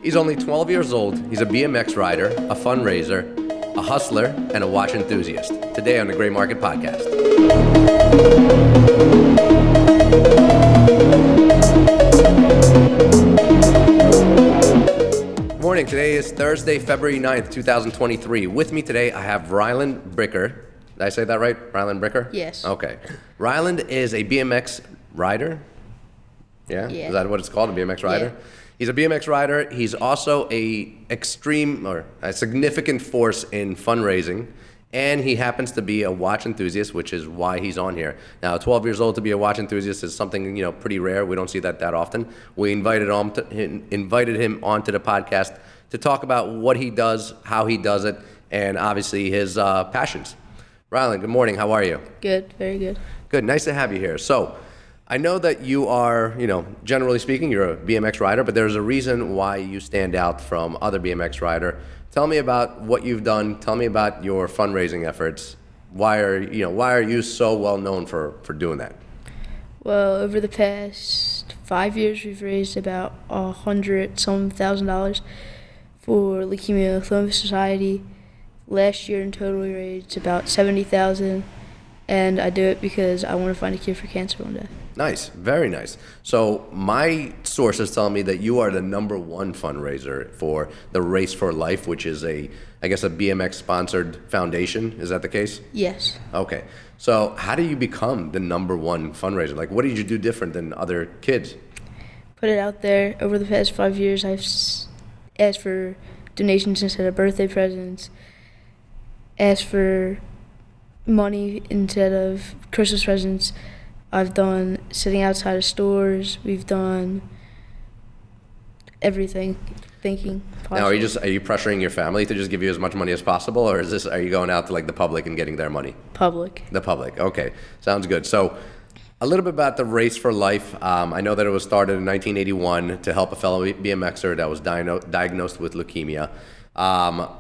He's only 12 years old. He's a BMX rider, a fundraiser, a hustler, and a watch enthusiast. Today on the Gray Market Podcast. Morning. Today is Thursday, February 9th, 2023. With me today, I have Ryland Bricker. Did I say that right? Ryland Bricker? Yes. Okay. Ryland is a BMX rider. Yeah? Is that what it's called, a BMX rider? Yeah. He's a BMX rider. He's also a significant force in fundraising, and he happens to be a watch enthusiast, which is why he's on here. Now, 12 years old to be a watch enthusiast is something pretty rare. We don't see that often. We invited him onto the podcast to talk about what he does, how he does it, and obviously his passions. Rylan, good morning. How are you? Good, very good. Good. Nice to have you here. So, I know that you are, generally speaking, you're a BMX rider, but there's a reason why you stand out from other BMX rider. Tell me about what you've done. Tell me about your fundraising efforts. Why are you so well known for doing that? Well, over the past 5 years, we've raised about $100,000 for Leukemia and Lymphoma Society. Last year in total, we raised about $70,000, and I do it because I want to find a cure for cancer one day. Nice, very nice. So my sources tell me that you are the #1 fundraiser for the Race for Life, which is a BMX sponsored foundation. Is that the case? Yes. Okay. So how do you become the #1 fundraiser? Like, what did you do different than other kids? Put it out there. Over the past 5 years, I've asked for donations instead of birthday presents, asked for money instead of Christmas presents. I've done sitting outside of stores. We've done everything, thinking possible. Now, are you pressuring your family to just give you as much money as possible, or are you going out to the public and getting their money? Public. The public. Okay, sounds good. So, a little bit about the Race for Life. I know that it was started in 1981 to help a fellow BMXer that was diagnosed with leukemia.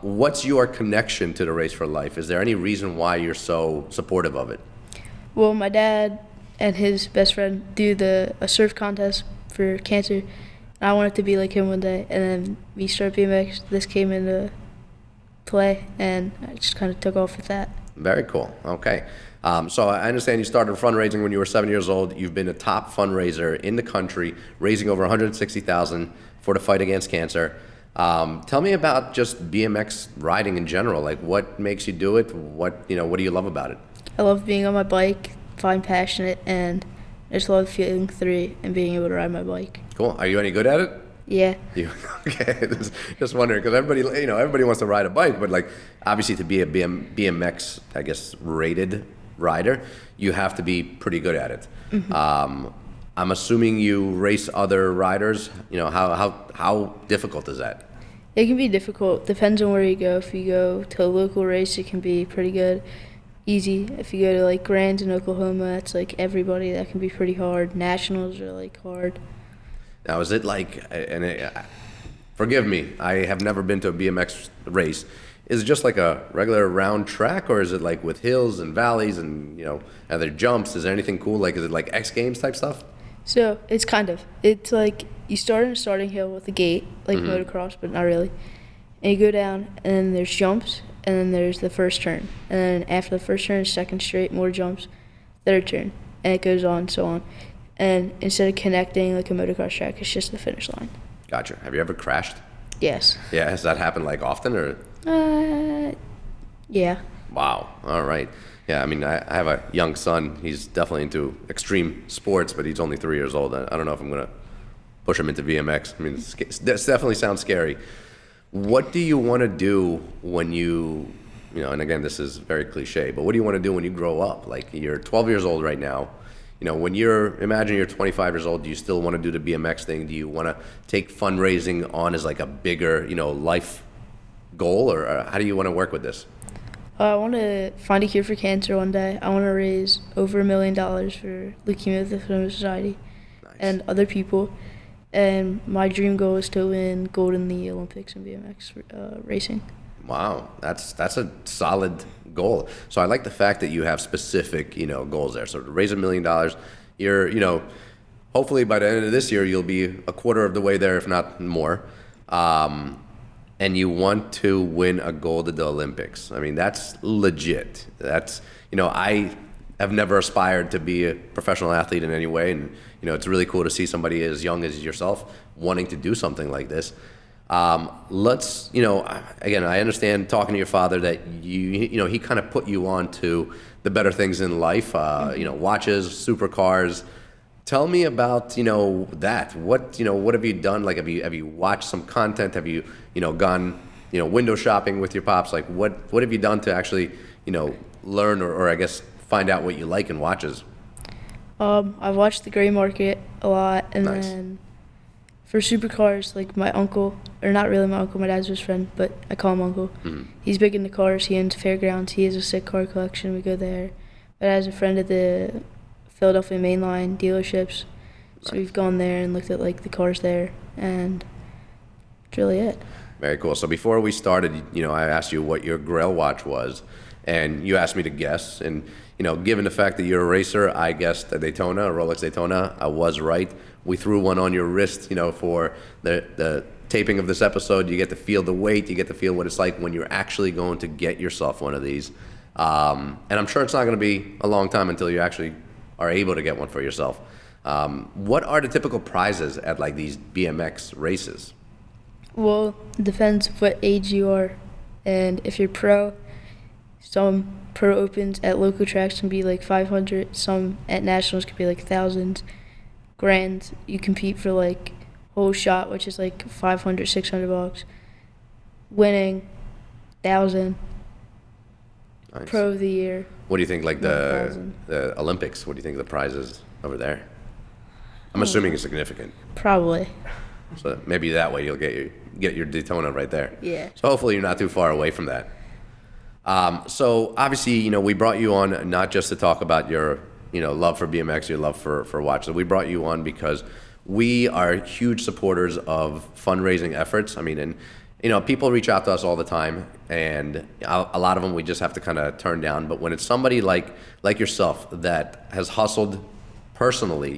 What's your connection to the Race for Life? Is there any reason why you're so supportive of it? Well, my dad and his best friend do a surf contest for cancer. And I wanted to be like him one day, and then we started BMX. This came into play, and I just kind of took off with that. Very cool. Okay. So I understand you started fundraising when you were 7 years old. You've been a top fundraiser in the country, raising over $160,000 for the fight against cancer. Tell me about just BMX riding in general. Like, what makes you do it? What do you love about it? I love being on my bike, I'm passionate, and I just love feeling free and being able to ride my bike. Cool. Are you any good at it? Yeah. Okay. Just wondering, because everybody wants to ride a bike, but obviously to be a BMX, rated rider, you have to be pretty good at it. Mm-hmm. I'm assuming you race other riders. How difficult is that? It can be difficult. Depends on where you go. If you go to a local race, it can be pretty good. Easy. If you go to Grand in Oklahoma, that's everybody. That can be pretty hard. Nationals are hard. Now, is it forgive me, I have never been to a BMX race. Is it just a regular round track, or is it with hills and valleys and are there jumps? Is there anything cool? Is it X Games type stuff? So it's you start in a starting hill with a gate, Mm-hmm. motocross, but not really. And you go down, and then there's jumps, and then there's the first turn. And then after the first turn, second straight, more jumps, third turn, and it goes on, so on. And instead of connecting a motocross track, it's just the finish line. Gotcha. Have you ever crashed? Yes. Yeah, has that happened often, or? Yeah. Wow. All right. Yeah, I have a young son. He's definitely into extreme sports, but he's only 3 years old. I don't know if I'm going to push him into BMX. This definitely sounds scary. What do you want to do when and again, this is very cliche, but what do you want to do when you grow up? You're 12 years old right now. Imagine you're 25 years old, do you still want to do the BMX thing? Do you want to take fundraising on as a bigger, life goal, or how do you want to work with this? I want to find a cure for cancer one day. I want to raise over $1 million for Leukemia and Lymphoma Society. Nice. And other people. And my dream goal is to win gold in the Olympics in BMX racing. Wow, that's a solid goal. So I like the fact that you have specific, goals there. So to raise $1 million, you're, hopefully by the end of this year, you'll be a quarter of the way there, if not more. and you want to win a gold at the Olympics. I mean, that's legit. That's, I have never aspired to be a professional athlete in any way, and it's really cool to see somebody as young as yourself wanting to do something like this. Let's, again, I understand talking to your father that he kind of put you on to the better things in life, watches, supercars. Tell me about, that. What have you done? Like, have you watched some content? Have you, gone, window shopping with your pops? Like, what have you done to actually, learn or I guess find out what you like in watches? I've watched the gray market a lot, and Nice. then for supercars, like my uncle, or not really my uncle, my dad's best friend, but I call him uncle. He's big into cars. He owns Fairgrounds. He has a sick car collection. We go there. But as a friend at the Philadelphia mainline dealerships, so we've gone there and looked at like the cars there, and that's really it. Very cool. So before we started, I asked you what your Grail watch was, and you asked me to guess. And given the fact that you're a racer, I guessed a Daytona, a Rolex Daytona. I was right. We threw one on your wrist, for the taping of this episode. You get to feel the weight. You get to feel what it's like when you're actually going to get yourself one of these. And I'm sure it's not going to be a long time until you actually are able to get one for yourself. What are the typical prizes at like these BMX races? Well, it depends what age you are, and if you're pro, some pro opens at local tracks can be like 500, some at nationals can be like thousands. Grand, you compete for like whole shot, which is like 500, 600 bucks. Winning, 1,000. Nice. Pro of the year. What do you think, like 1,000. the Olympics? What do you think of the prizes over there? I'm assuming it's significant. Probably. So maybe that way you'll get your Daytona right there. Yeah. So hopefully you're not too far away from that. So obviously, we brought you on not just to talk about your, love for BMX, your love for watches. We brought you on because we are huge supporters of fundraising efforts. I mean, and people reach out to us all the time, and a lot of them we just have to kind of turn down. But when it's somebody like yourself that has hustled personally,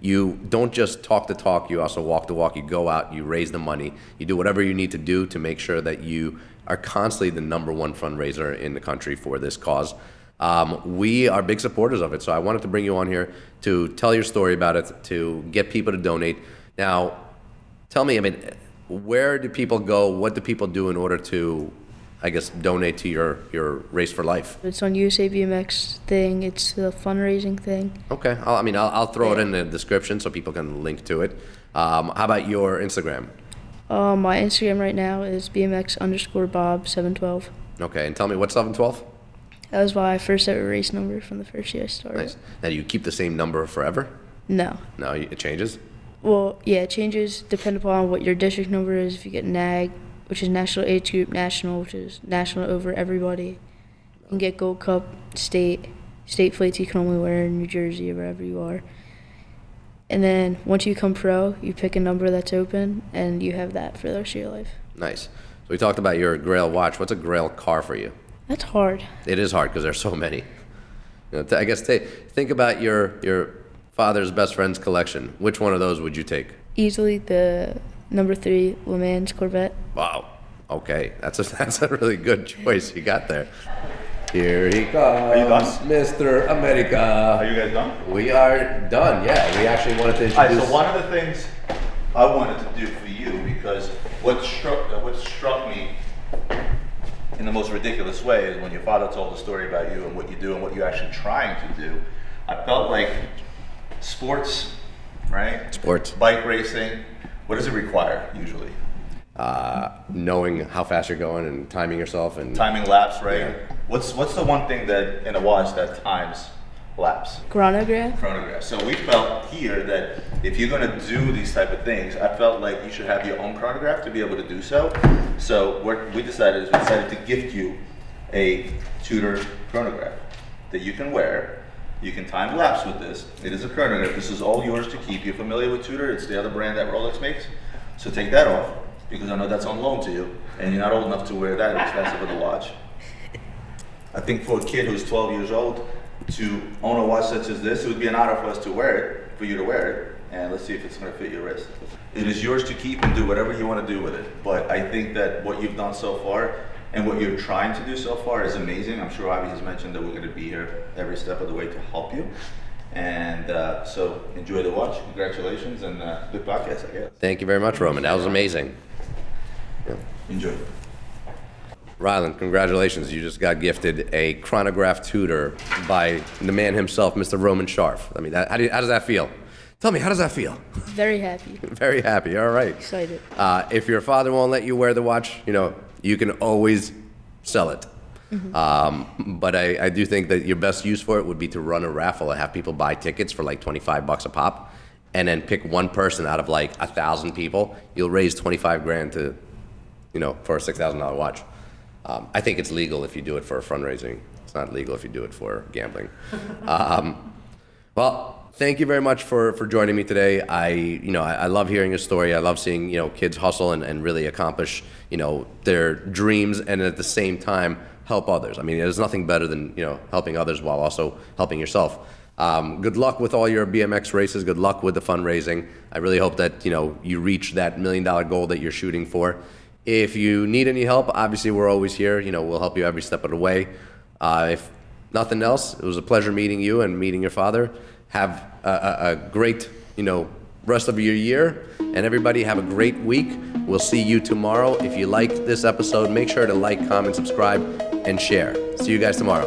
you don't just talk the talk, you also walk the walk. You go out, you raise the money, you do whatever you need to do to make sure that you are constantly the #1 fundraiser in the country for this cause. We are big supporters of it, so I wanted to bring you on here to tell your story about it, to get people to donate. Now, tell me, where do people go? What do people do in order to, I guess, donate to your Race for Life? It's on USA BMX thing. It's the fundraising thing. Okay, I'll throw it in the description so people can link to it. How about your Instagram? My Instagram right now is BMX_Bob712. Okay, and tell me, what's 712? That was my first ever race number from the first year I started. Nice. Now, do you keep the same number forever? No. No, it changes? Well, yeah, it changes depending upon what your district number is. If you get NAG, which is National Age Group, National, which is national over everybody. You can get Gold Cup, state plates you can only wear in New Jersey or wherever you are. And then once you become pro, you pick a number that's open, and you have that for the rest of your life. Nice. So we talked about your Grail watch. What's a Grail car for you? That's hard. It is hard because there's so many. I guess think about your father's best friend's collection. Which one of those would you take? Easily the number 3 Le Mans Corvette. Wow. Okay, that's a really good choice you got there. Here he comes, you done? Mr. America. Are you guys done? We are done. Yeah, we actually wanted to All right, introduce. so one of the things I wanted to do for you, because what struck me in the most ridiculous way is when your father told the story about you and what you do and what you're actually trying to do. I felt like sports, right? Sports. Bike racing, what does it require usually? Knowing how fast you're going and timing yourself and Timing laps, right? Yeah. What's the one thing that in a watch that times laps? Chronograph. Chronograph. So we felt here that if you're gonna do these type of things, I felt like you should have your own chronograph to be able to do so. So what we decided to gift you a Tudor chronograph that you can wear. You can time laps with this. It is a chronograph. This is all yours to keep. You're familiar with Tudor. It's the other brand that Rolex makes. So take that off, because I know that's on loan to you, and you're not old enough to wear that expensive of a watch. I think for a kid who's 12 years old to own a watch such as this, it would be an honor for us to wear it, for you to wear it. and let's see if it's going to fit your wrist. It is yours to keep and do whatever you want to do with it. But I think that what you've done so far and what you're trying to do so far is amazing. I'm sure Avi has mentioned that we're going to be here every step of the way to help you. And so enjoy the watch. Congratulations, and good podcast, I guess. Thank you very much, Roman. That was amazing. Yeah. Enjoy. Rylan, congratulations. You just got gifted a chronograph tutor by the man himself, Mr. Roman Scharf. I mean, how does that feel? Tell me, how does that feel? Very happy. Very happy, all right. Excited. If your father won't let you wear the watch, you can always sell it. But I do think that your best use for it would be to run a raffle and have people buy tickets for like $25 a pop, and then pick one person out of like 1,000 people. You'll raise 25 grand to, for a $6,000 watch. I think it's legal if you do it for fundraising. It's not legal if you do it for gambling. Well, thank you very much for joining me today. I love hearing your story. I love seeing kids hustle and really accomplish their dreams, and at the same time help others. I mean, there's nothing better than helping others while also helping yourself. Good luck with all your BMX races. Good luck with the fundraising. I really hope that you reach that $1 million goal that you're shooting for. If you need any help, obviously we're always here. We'll help you every step of the way. If nothing else, it was a pleasure meeting you and meeting your father. Have a great, rest of your year, and everybody have a great week. We'll see you tomorrow. If you like this episode, make sure to like, comment, subscribe, and share. See you guys tomorrow.